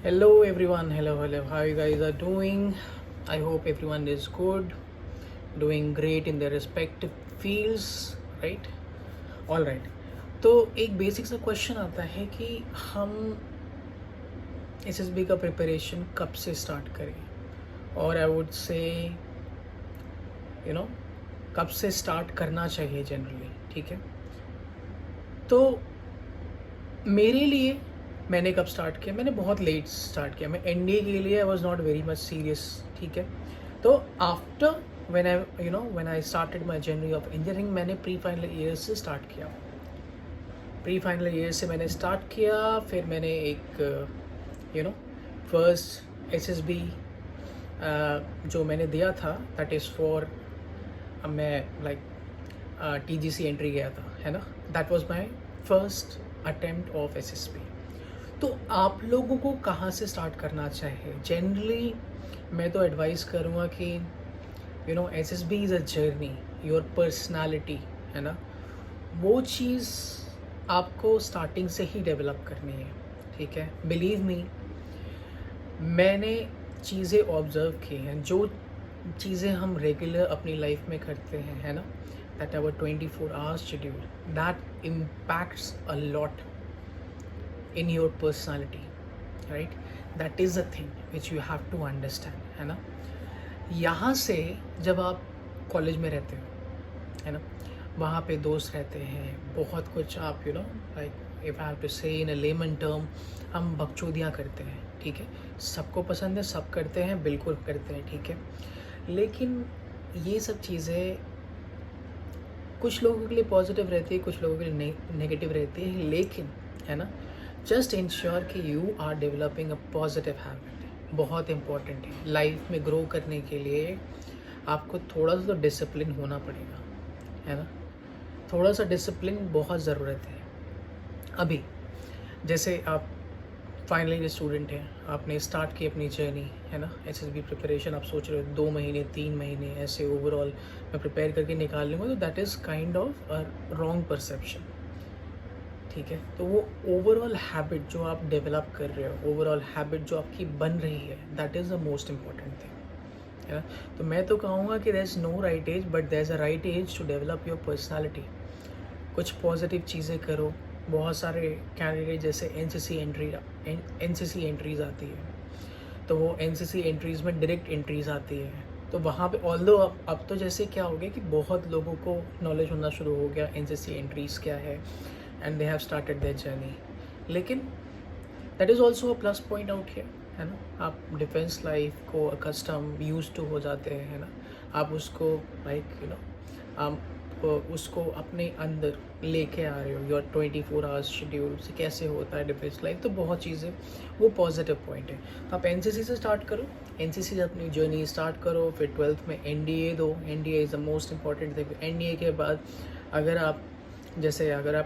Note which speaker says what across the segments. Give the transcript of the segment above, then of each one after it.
Speaker 1: Hello everyone, hello, how you guys are doing? I hope everyone is good, doing great in their respective fields, right? All right. तो एक basic सा question आता है कि हम SSB का preparation कब से स्टार्ट करें, और आई वुड से यू नो कब से स्टार्ट करना चाहिए जनरली, ठीक है? तो मेरे लिए मैंने कब स्टार्ट किया, मैंने बहुत लेट स्टार्ट किया। मैं एनडीए के लिए I was not very much serious, ठीक है? तो after when I started my journey of engineering, मैंने प्री फाइनल ईयर से स्टार्ट किया। प्री फाइनल ईयर से मैंने स्टार्ट किया, फिर मैंने एक फर्स्ट एसएसबी जो मैंने दिया था, दैट इज़ फॉर मैं लाइक टीजीसी एंट्री गया था, है ना? That was my first attempt of SSB. तो आप लोगों को कहाँ से स्टार्ट करना चाहिए? जनरली मैं तो एडवाइस करूँगा कि SSB is a journey, your personality, है ना? वो चीज़ आपको स्टार्टिंग से ही डेवलप करनी है, ठीक है? बिलीव मी, मैंने चीज़ें ऑब्ज़र्व की हैं, जो चीज़ें हम रेगुलर अपनी लाइफ में करते हैं, है ना? That our 24 hours schedule, that impacts a lot in your personality, right? That is the thing which you have to understand, है ना? यहाँ से जब आप कॉलेज में रहते हो, है ना, वहाँ पे दोस्त रहते हैं, बहुत कुछ आप like if I have to say in a lemon term, हम बकचोदियाँ करते हैं, ठीक है? सबको पसंद है, सब करते हैं, बिल्कुल करते हैं, ठीक है? लेकिन ये सब चीज़ें कुछ लोगों के लिए पॉजिटिव रहती है, कुछ लोगों के लिए नेगेटिव रहती है, लेकिन है ना, जस्ट इंश्योर कि you are developing a positive habit. बहुत इंपॉर्टेंट है लाइफ में ग्रो करने के लिए। आपको थोड़ा सा तो डिसिप्लिन होना पड़ेगा, है ना? थोड़ा सा डिसिप्लिन बहुत ज़रूरत है। अभी जैसे आप फाइनल ईयर स्टूडेंट हैं, आपने स्टार्ट की अपनी जर्नी, है ना? एसएसबी प्रिपरेशन आप सोच रहे हो 2 महीने 3 महीने ऐसे ओवरऑल मैं प्रिपेयर करके निकाल लूँगा, तो that is kind of a wrong perception, ठीक है? तो वो ओवरऑल हैबिट जो आप डेवलप कर रहे हो, ओवरऑल हैबिट जो आपकी बन रही है, that is the most important thing, है ना? तो मैं तो कहूँगा कि there is no right age, but there is a right age to develop your personality. कुछ पॉजिटिव चीज़ें करो। बहुत सारे कैंडिडेट जैसे एनसीसी एंट्रीज़ आती है, तो वो एनसीसी एंट्रीज़ में डायरेक्ट एंट्रीज़ आती है, तो वहाँ पे ऑल्दो अब तो जैसे क्या हो गया कि बहुत लोगों को नॉलेज होना शुरू हो गया एनसीसी एंट्रीज़ क्या है, and they have started their journey. लेकिन that is also a plus point out here, है ना? आप डिफेंस लाइफ को कस्टम यूज टू हो जाते हैं, है ना? आप उसको लाइक आप उसको अपने अंदर लेके आ रहे हो। योर 24 आवर्स शेड्यूल से कैसे होता है डिफेंस लाइफ, तो बहुत चीज़ें वो पॉजिटिव पॉइंट है। तो आप एनसीसी से स्टार्ट करो, एनसीसी से अपनी जर्नी स्टार्ट करो, फिर 12th में एनडीए दो। NDA is the most important thing. NDA के बाद अगर आप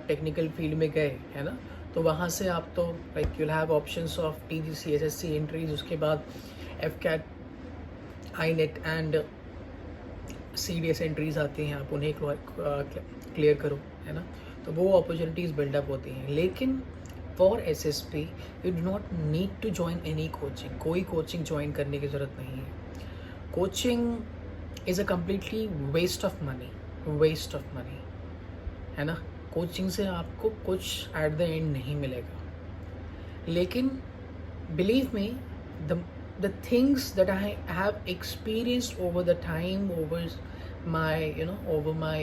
Speaker 1: टेक्निकल फील्ड में गए, है ना, तो वहाँ से आप तो like you'll have options of TGC SSC entries, उसके बाद AFCAT INET and CDS entries आती हैं, आप उन्हें क्लियर करो, है ना? तो वो अपॉर्चुनिटीज़ बिल्डअप होती हैं। लेकिन for SSP you do not need to join any coaching. कोई कोचिंग ज्वाइन करने की ज़रूरत नहीं है। Coaching is a completely waste of money, है ना? कोचिंग से आपको कुछ एट द एंड नहीं मिलेगा। लेकिन believe me, the things that I have experienced over the time, over my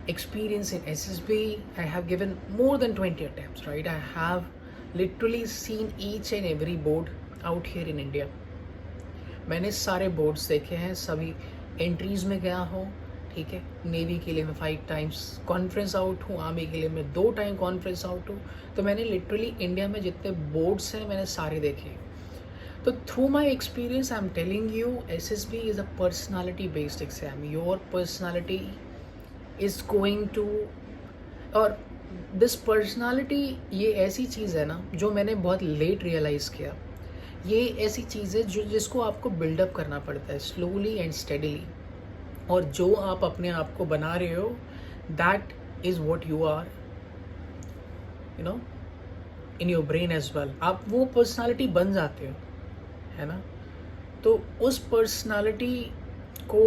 Speaker 1: experience in SSB, I have given more than 20 attempts, right? I have literally seen each and every board out here in India. मैंने सारे boards देखे हैं, सभी entries में गया हूँ, ठीक है? नेवी के लिए मैं 5 टाइम्स कॉन्फ्रेंस आउट हूँ, आर्मी के लिए मैं 2 टाइम कॉन्फ्रेंस आउट हूँ। तो मैंने लिटरली इंडिया में जितने बोर्ड्स हैं मैंने सारे देखे। तो through my experience I am telling you, SSB is a personality based exam. Your personality is going to, और दिस पर्सनालिटी ये ऐसी चीज़ है ना जो मैंने बहुत लेट रियलाइज़ किया। ये ऐसी चीज़ है जिसको आपको बिल्डअप करना पड़ता है स्लोली एंड स्टेडीली, और जो आप अपने आप को बना रहे हो, that is what you are, in your brain as well, आप वो पर्सनालिटी बन जाते हो, है ना। तो उस पर्सनालिटी को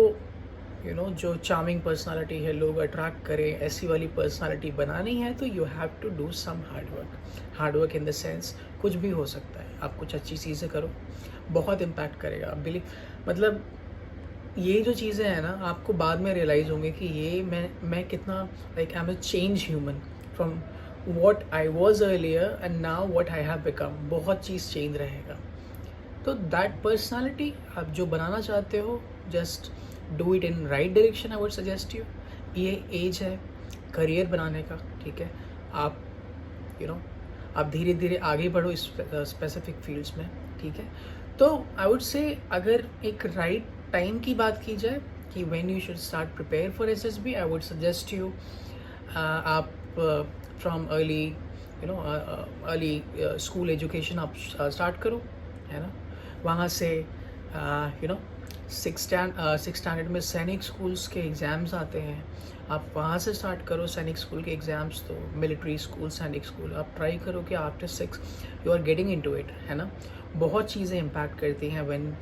Speaker 1: जो चार्मिंग पर्सनालिटी है, लोग अट्रैक्ट करें, ऐसी वाली पर्सनालिटी बनानी है, तो you have to do some hard work in the sense कुछ भी हो सकता है। आप कुछ अच्छी चीज़ें करो, बहुत इम्पैक्ट करेगा, बिलीव। मतलब ये जो चीज़ें हैं ना, आपको बाद में रियलाइज़ होंगे कि ये मैं कितना like I am a change human from what I was earlier and now what I have become. बहुत चीज़ चेंज रहेगा। तो दैट पर्सनालिटी आप जो बनाना चाहते हो, just do it in right direction. I would suggest you. ये एज है career बनाने का, ठीक है। आप आप धीरे धीरे आगे बढ़ो इस स्पेसिफिक फील्ड्स में, ठीक है। तो आई वुड से अगर एक राइट टाइम की बात की जाए कि when you should start prepare for SSB, I would suggest you आप फ्रॉम अर्ली स्कूल एजुकेशन आप स्टार्ट करो, है ना। वहाँ से सिक्स स्टैंडर्ड में सैनिक स्कूल्स के एग्ज़ाम्स आते हैं, आप वहाँ से स्टार्ट करो सैनिक स्कूल के एग्ज़ाम्स। तो मिलिट्री स्कूल, सैनिक स्कूल, आप ट्राई करो कि after 6 you are getting into it, है ना। बहुत चीज़ें इम्पैक्ट करती हैं when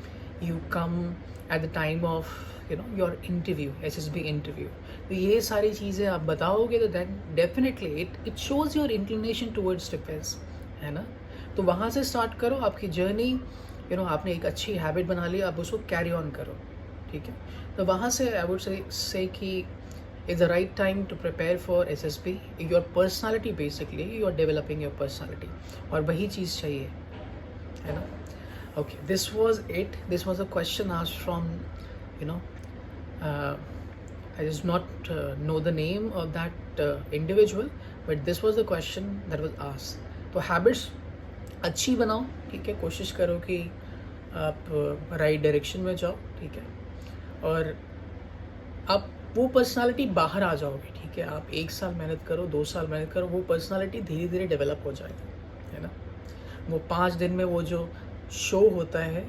Speaker 1: you come at the time of your interview, SSB interview. तो ये सारी चीज़ें आप बताओगे तो that definitely it shows your inclination towards defence, है ना। तो वहाँ से स्टार्ट करो आपकी जर्नी। आपने एक अच्छी हैबिट बना ली, आप उसको कैरी ऑन करो, ठीक है। तो वहाँ से आई वुड से कि it's the right time to prepare for SSB. Your personality, basically you are developing your personality, और वही चीज़ चाहिए, है ना। Okay, this was it. This was a question asked from I just not know the name of that individual, but this was the question that was asked. तो habits अच्छी बनाओ, ठीक है। कोशिश करो कि आप राइट डायरेक्शन में जाओ, ठीक है। और आप वो पर्सनालिटी बाहर आ जाओगे, ठीक है। आप 1 साल मेहनत करो, 2 साल मेहनत करो, वो पर्सनालिटी धीरे धीरे डेवलप हो जाएगी, है ना। वो 5 दिन में वो जो शो होता है,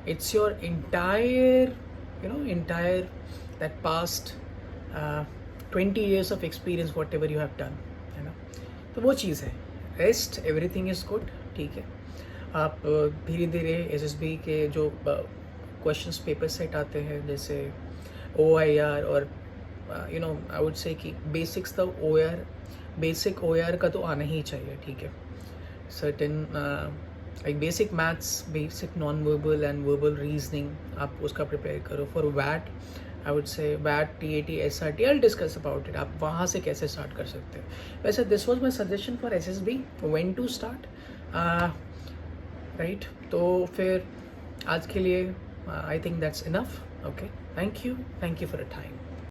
Speaker 1: it's your entire that past 20 years of experience, what ever you have done, है ना। तो वो चीज़ है। रेस्ट, एवरीथिंग इज़ गुड, ठीक है। आप धीरे धीरे एसएसबी के जो क्वेश्चंस पेपर सेट आते हैं, जैसे OIR और आई वुड से कि बेसिक्स तो बेसिक OIR का तो आना ही चाहिए, ठीक है। Certain like basic maths, basic non verbal and verbal reasoning, आप उसका प्रिपेयर करो। फॉर वैट, आई वुड से वैट, TAT, SRT, I discuss about it. आप वहाँ से कैसे स्टार्ट कर सकते हो। वैसे this was my suggestion for SSB, when to start, right. तो फिर आज के लिए I think that's enough. Okay, thank you for a time.